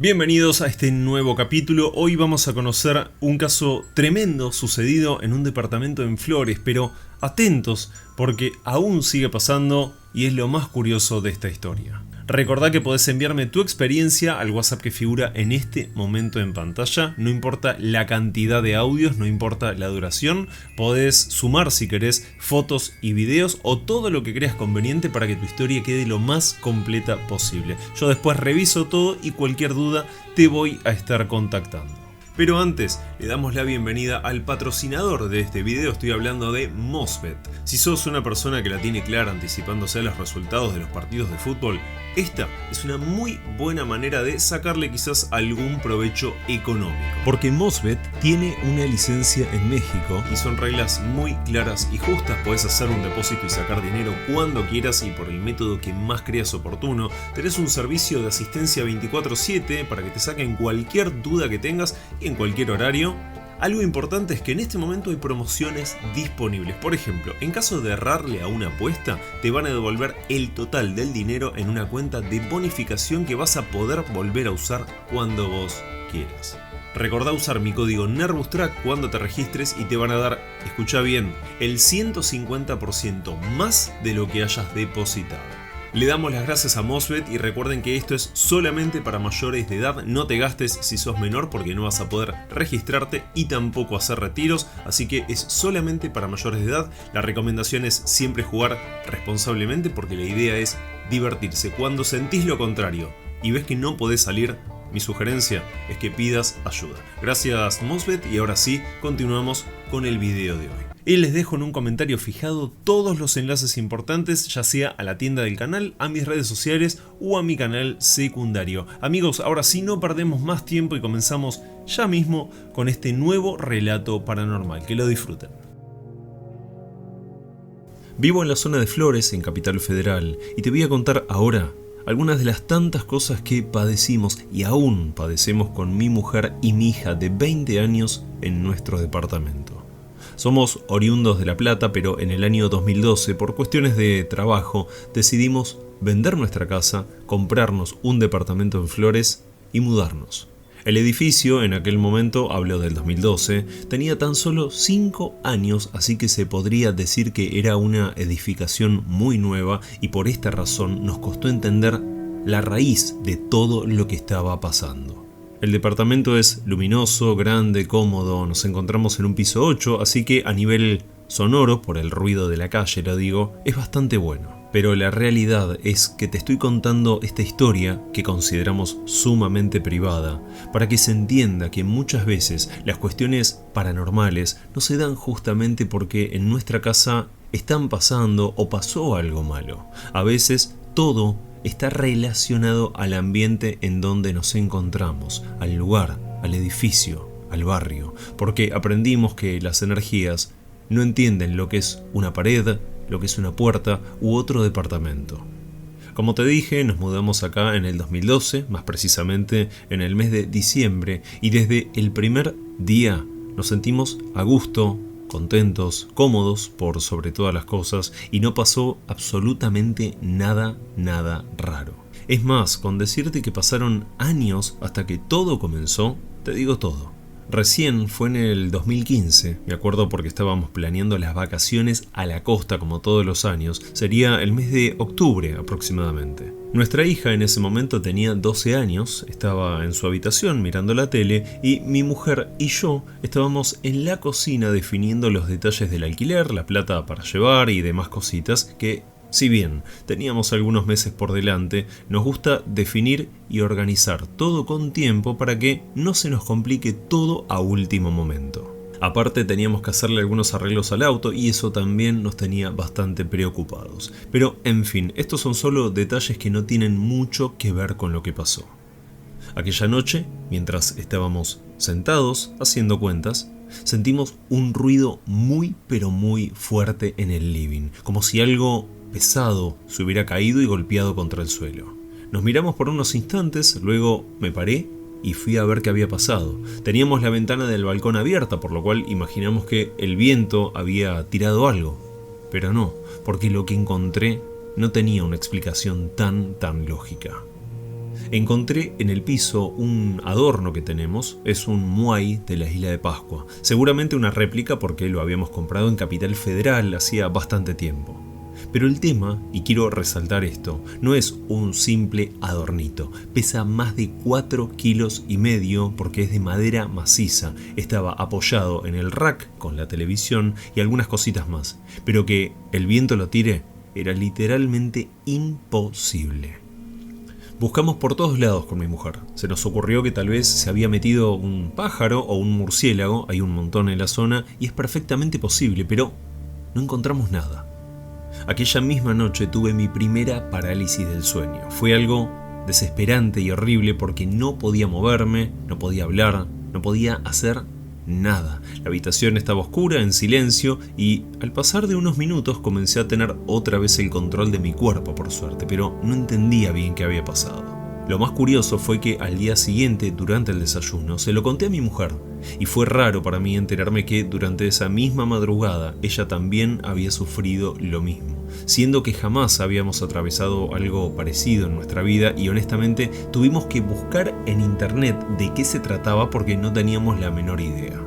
Bienvenidos a este nuevo capítulo. Hoy vamos a conocer un caso tremendo sucedido en un departamento en Flores, pero atentos porque aún sigue pasando y es lo más curioso de esta historia. Recordá que podés enviarme tu experiencia al WhatsApp que figura en este momento en pantalla. No importa la cantidad de audios, no importa la duración. Podés sumar si querés fotos y videos o todo lo que creas conveniente para que tu historia quede lo más completa posible. Yo después reviso todo y cualquier duda te voy a estar contactando. Pero antes, le damos la bienvenida al patrocinador de este video. Estoy hablando de Mosbet. Si sos una persona que la tiene clara anticipándose a los resultados de los partidos de fútbol, esta es una muy buena manera de sacarle quizás algún provecho económico. Porque Mosbet tiene una licencia en México y son reglas muy claras y justas. Podés hacer un depósito y sacar dinero cuando quieras y por el método que más creas oportuno. Tenés un servicio de asistencia 24/7 para que te saquen cualquier duda que tengas y en cualquier horario. Algo importante es que en este momento hay promociones disponibles. Por ejemplo, en caso de errarle a una apuesta, te van a devolver el total del dinero en una cuenta de bonificación que vas a poder volver a usar cuando vos quieras. Recordá usar mi código NERVUSTRACK cuando te registres y te van a dar, escucha bien, el 150% más de lo que hayas depositado. Le damos las gracias a Mosbet y recuerden que esto es solamente para mayores de edad. No te gastes si sos menor porque no vas a poder registrarte y tampoco hacer retiros, así que es solamente para mayores de edad. La recomendación es siempre jugar responsablemente porque la idea es divertirse. Cuando sentís lo contrario y ves que no podés salir, mi sugerencia es que pidas ayuda. Gracias Mosbet y ahora sí, continuamos con el video de hoy. Y les dejo en un comentario fijado todos los enlaces importantes, ya sea a la tienda del canal, a mis redes sociales o a mi canal secundario. Amigos, ahora sí no perdemos más tiempo y comenzamos ya mismo con este nuevo relato paranormal. Que lo disfruten. Vivo en la zona de Flores, en Capital Federal, y te voy a contar ahora algunas de las tantas cosas que padecimos y aún padecemos con mi mujer y mi hija de 20 años en nuestro departamento. Somos oriundos de La Plata, pero en el año 2012, por cuestiones de trabajo, decidimos vender nuestra casa, comprarnos un departamento en Flores y mudarnos. El edificio, en aquel momento, hablo del 2012, tenía tan solo 5 años, así que se podría decir que era una edificación muy nueva y por esta razón nos costó entender la raíz de todo lo que estaba pasando. El departamento es luminoso, grande, cómodo, nos encontramos en un piso 8, así que a nivel sonoro, por el ruido de la calle lo digo, es bastante bueno. Pero la realidad es que te estoy contando esta historia que consideramos sumamente privada, para que se entienda que muchas veces las cuestiones paranormales no se dan justamente porque en nuestra casa están pasando o pasó algo malo. A veces todo está relacionado al ambiente en donde nos encontramos, al lugar, al edificio, al barrio, porque aprendimos que las energías no entienden lo que es una pared, lo que es una puerta u otro departamento. Como te dije, nos mudamos acá en el 2012, más precisamente en el mes de diciembre, y desde el primer día nos sentimos a gusto, contentos, cómodos por sobre todas las cosas y no pasó absolutamente nada raro. Es más, con decirte que pasaron años hasta que todo comenzó, te digo todo. Recién fue en el 2015, me acuerdo porque estábamos planeando las vacaciones a la costa como todos los años, sería el mes de octubre aproximadamente. Nuestra hija en ese momento tenía 12 años, estaba en su habitación mirando la tele y mi mujer y yo estábamos en la cocina definiendo los detalles del alquiler, la plata para llevar y demás cositas que, si bien teníamos algunos meses por delante, nos gusta definir y organizar todo con tiempo para que no se nos complique todo a último momento. Aparte teníamos que hacerle algunos arreglos al auto y eso también nos tenía bastante preocupados. Pero en fin, estos son solo detalles que no tienen mucho que ver con lo que pasó. Aquella noche, mientras estábamos sentados haciendo cuentas, sentimos un ruido muy pero muy fuerte en el living, como si algo pesado se hubiera caído y golpeado contra el suelo. Nos miramos por unos instantes, luego me paré y fui a ver qué había pasado. Teníamos la ventana del balcón abierta, por lo cual imaginamos que el viento había tirado algo. Pero no, porque lo que encontré no tenía una explicación tan lógica. Encontré en el piso un adorno que tenemos, es un muay de la isla de Pascua, seguramente una réplica porque lo habíamos comprado en Capital Federal hacía bastante tiempo. Pero el tema, y quiero resaltar esto, no es un simple adornito, pesa más de 4,5 kilos porque es de madera maciza, estaba apoyado en el rack con la televisión y algunas cositas más, pero que el viento lo tire era literalmente imposible. Buscamos por todos lados con mi mujer. Se nos ocurrió que tal vez se había metido un pájaro o un murciélago, hay un montón en la zona y es perfectamente posible, pero no encontramos nada. Aquella misma noche tuve mi primera parálisis del sueño. Fue algo desesperante y horrible porque no podía moverme, no podía hablar, no podía hacer nada. La habitación estaba oscura, en silencio, y al pasar de unos minutos comencé a tener otra vez el control de mi cuerpo, por suerte, pero no entendía bien qué había pasado. Lo más curioso fue que al día siguiente, durante el desayuno, se lo conté a mi mujer, y fue raro para mí enterarme que durante esa misma madrugada ella también había sufrido lo mismo, siendo que jamás habíamos atravesado algo parecido en nuestra vida y honestamente tuvimos que buscar en internet de qué se trataba porque no teníamos la menor idea.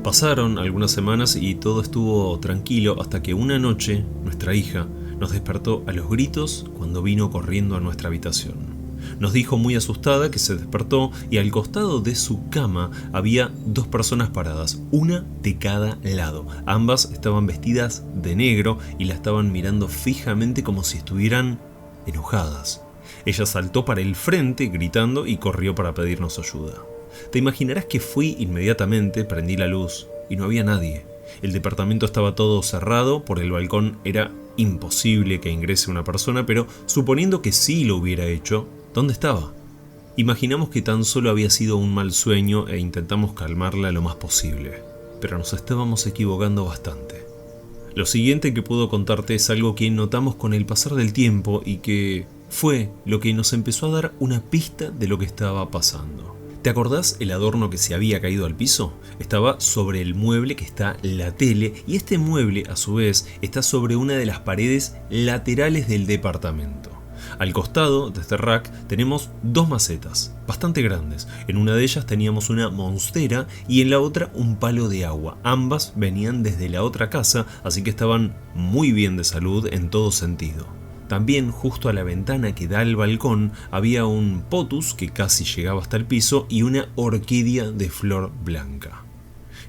Pasaron algunas semanas y todo estuvo tranquilo hasta que una noche nuestra hija nos despertó a los gritos cuando vino corriendo a nuestra habitación. Nos dijo muy asustada que se despertó y al costado de su cama había 2 personas paradas, una de cada lado. Ambas estaban vestidas de negro y la estaban mirando fijamente como si estuvieran enojadas. Ella saltó para el frente gritando y corrió para pedirnos ayuda. Te imaginarás que fui inmediatamente, prendí la luz y no había nadie. El departamento estaba todo cerrado, por el balcón era imposible que ingrese una persona, pero suponiendo que sí lo hubiera hecho, ¿dónde estaba? Imaginamos que tan solo había sido un mal sueño e intentamos calmarla lo más posible, pero nos estábamos equivocando bastante. Lo siguiente que puedo contarte es algo que notamos con el pasar del tiempo y que fue lo que nos empezó a dar una pista de lo que estaba pasando. ¿Te acordás el adorno que se había caído al piso? Estaba sobre el mueble que está la tele y este mueble a su vez está sobre una de las paredes laterales del departamento. Al costado de este rack tenemos 2 macetas, bastante grandes. En una de ellas teníamos una monstera y en la otra un palo de agua. Ambas venían desde la otra casa, así que estaban muy bien de salud en todo sentido. También justo a la ventana que da al balcón había un potus que casi llegaba hasta el piso y una orquídea de flor blanca.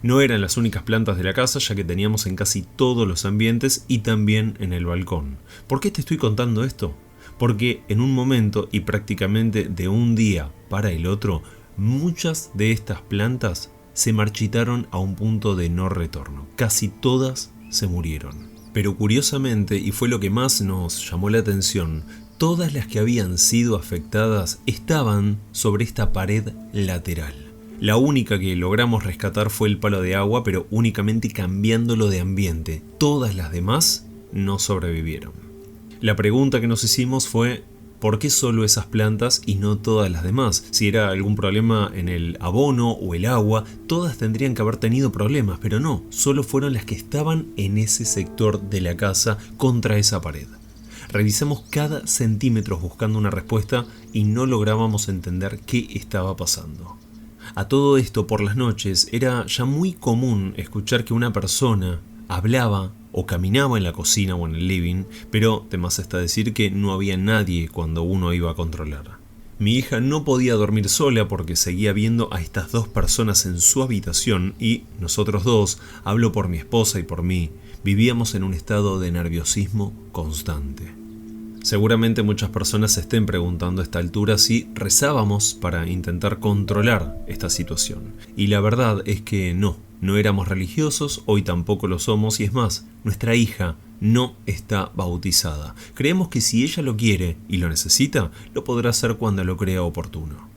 No eran las únicas plantas de la casa, ya que teníamos en casi todos los ambientes y también en el balcón. ¿Por qué te estoy contando esto? Porque en un momento y prácticamente de un día para el otro, muchas de estas plantas se marchitaron a un punto de no retorno. Casi todas se murieron. Pero curiosamente, y fue lo que más nos llamó la atención, todas las que habían sido afectadas estaban sobre esta pared lateral. La única que logramos rescatar fue el palo de agua, pero únicamente cambiándolo de ambiente. Todas las demás no sobrevivieron. La pregunta que nos hicimos fue, ¿por qué solo esas plantas y no todas las demás? Si era algún problema en el abono o el agua, todas tendrían que haber tenido problemas, pero no, solo fueron las que estaban en ese sector de la casa contra esa pared. Revisamos cada centímetro buscando una respuesta y no lográbamos entender qué estaba pasando. A todo esto, por las noches, era ya muy común escuchar que una persona hablaba o caminaba en la cocina o en el living, pero de más está decir que no había nadie cuando uno iba a controlar. Mi hija no podía dormir sola porque seguía viendo a estas 2 personas en su habitación y nosotros 2, hablo por mi esposa y por mí, vivíamos en un estado de nerviosismo constante. Seguramente muchas personas se estén preguntando a esta altura si rezábamos para intentar controlar esta situación. Y la verdad es que no éramos religiosos, hoy tampoco lo somos y es más, nuestra hija no está bautizada. Creemos que si ella lo quiere y lo necesita, lo podrá hacer cuando lo crea oportuno.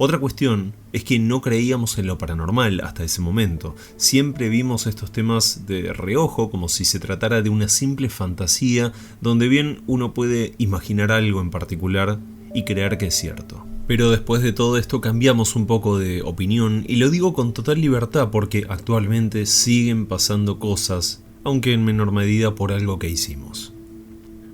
Otra cuestión es que no creíamos en lo paranormal hasta ese momento. Siempre vimos estos temas de reojo como si se tratara de una simple fantasía donde bien uno puede imaginar algo en particular y creer que es cierto. Pero después de todo esto cambiamos un poco de opinión y lo digo con total libertad porque actualmente siguen pasando cosas, aunque en menor medida por algo que hicimos.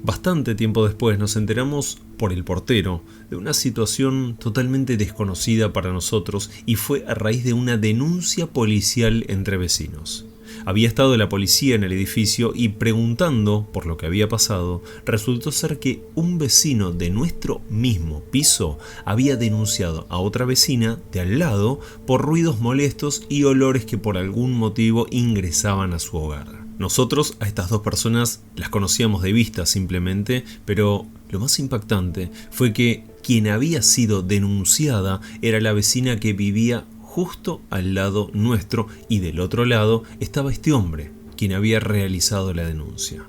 Bastante tiempo después nos enteramos por el portero de una situación totalmente desconocida para nosotros y fue a raíz de una denuncia policial entre vecinos. Había estado la policía en el edificio y preguntando por lo que había pasado, resultó ser que un vecino de nuestro mismo piso había denunciado a otra vecina de al lado por ruidos molestos y olores que por algún motivo ingresaban a su hogar. Nosotros a estas dos personas las conocíamos de vista simplemente, pero lo más impactante fue que quien había sido denunciada era la vecina que vivía justo al lado nuestro y del otro lado estaba este hombre, quien había realizado la denuncia.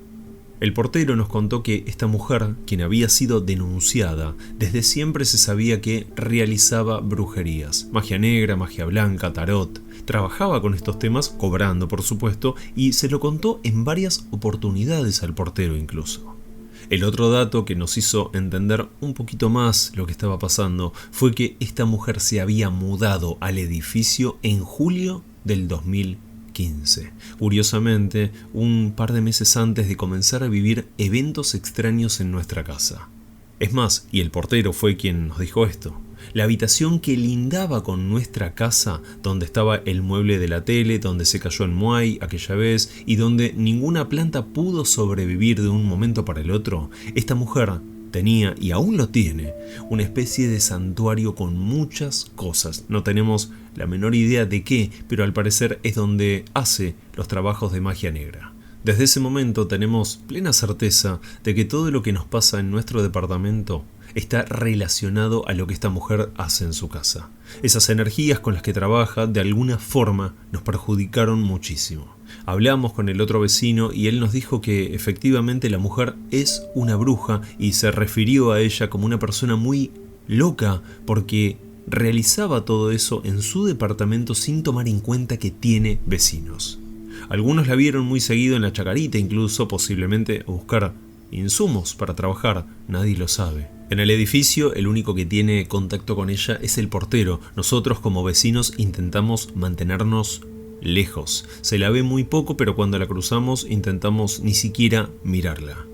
El portero nos contó que esta mujer, quien había sido denunciada, desde siempre se sabía que realizaba brujerías, magia negra, magia blanca, tarot. Trabajaba con estos temas, cobrando por supuesto, y se lo contó en varias oportunidades al portero incluso. El otro dato que nos hizo entender un poquito más lo que estaba pasando fue que esta mujer se había mudado al edificio en julio del 2015. Curiosamente, un par de meses antes de comenzar a vivir eventos extraños en nuestra casa. Es más, y el portero fue quien nos dijo esto, la habitación que lindaba con nuestra casa, donde estaba el mueble de la tele, donde se cayó el muay aquella vez y donde ninguna planta pudo sobrevivir de un momento para el otro, esta mujer tenía, y aún lo tiene, una especie de santuario con muchas cosas. No tenemos la menor idea de qué, pero al parecer es donde hace los trabajos de magia negra. Desde ese momento tenemos plena certeza de que todo lo que nos pasa en nuestro departamento está relacionado a lo que esta mujer hace en su casa. Esas energías con las que trabaja de alguna forma nos perjudicaron muchísimo. Hablamos con el otro vecino y él nos dijo que efectivamente la mujer es una bruja y se refirió a ella como una persona muy loca porque realizaba todo eso en su departamento sin tomar en cuenta que tiene vecinos. Algunos la vieron muy seguido en la chacarita, incluso posiblemente a buscar insumos para trabajar, nadie lo sabe. En el edificio el único que tiene contacto con ella es el portero. Nosotros como vecinos intentamos mantenernos lejos. Se la ve muy poco, pero cuando la cruzamos intentamos ni siquiera mirarla.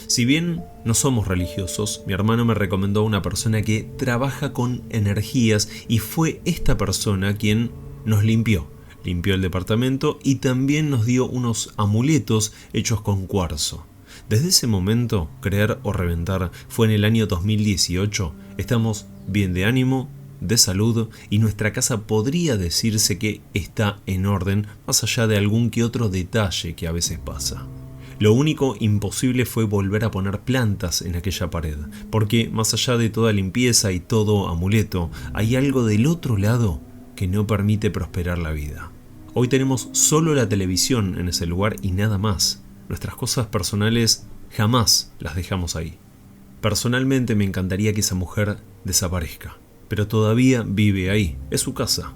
Si bien no somos religiosos, mi hermano me recomendó a una persona que trabaja con energías y fue esta persona quien nos limpió el departamento y también nos dio unos amuletos hechos con cuarzo. Desde ese momento, creer o reventar fue en el año 2018. Estamos bien de ánimo, de salud y nuestra casa podría decirse que está en orden, más allá de algún que otro detalle que a veces pasa. Lo único imposible fue volver a poner plantas en aquella pared, porque más allá de toda limpieza y todo amuleto, hay algo del otro lado que no permite prosperar la vida. Hoy tenemos solo la televisión en ese lugar y nada más. Nuestras cosas personales jamás las dejamos ahí. Personalmente me encantaría que esa mujer desaparezca, pero todavía vive ahí, es su casa.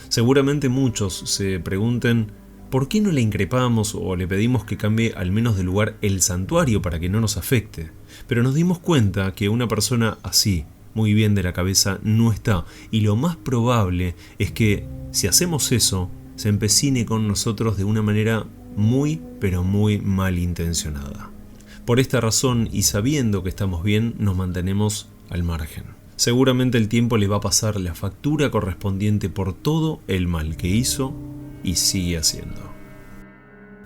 Seguramente muchos se pregunten ¿por qué no le increpamos o le pedimos que cambie al menos de lugar el santuario para que no nos afecte? Pero nos dimos cuenta que una persona así, muy bien de la cabeza, no está, y lo más probable es que si hacemos eso, se empecine con nosotros de una manera muy pero muy malintencionada. Por esta razón y sabiendo que estamos bien, nos mantenemos al margen. Seguramente el tiempo le va a pasar la factura correspondiente por todo el mal que hizo y sigue haciendo.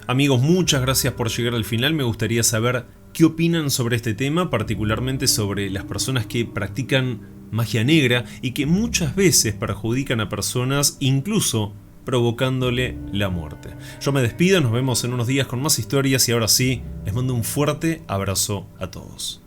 Amigos, muchas gracias por llegar al final. Me gustaría saber qué opinan sobre este tema, particularmente sobre las personas que practican magia negra y que muchas veces perjudican a personas, incluso provocándole la muerte. Yo me despido, nos vemos en unos días con más historias y ahora sí, les mando un fuerte abrazo a todos.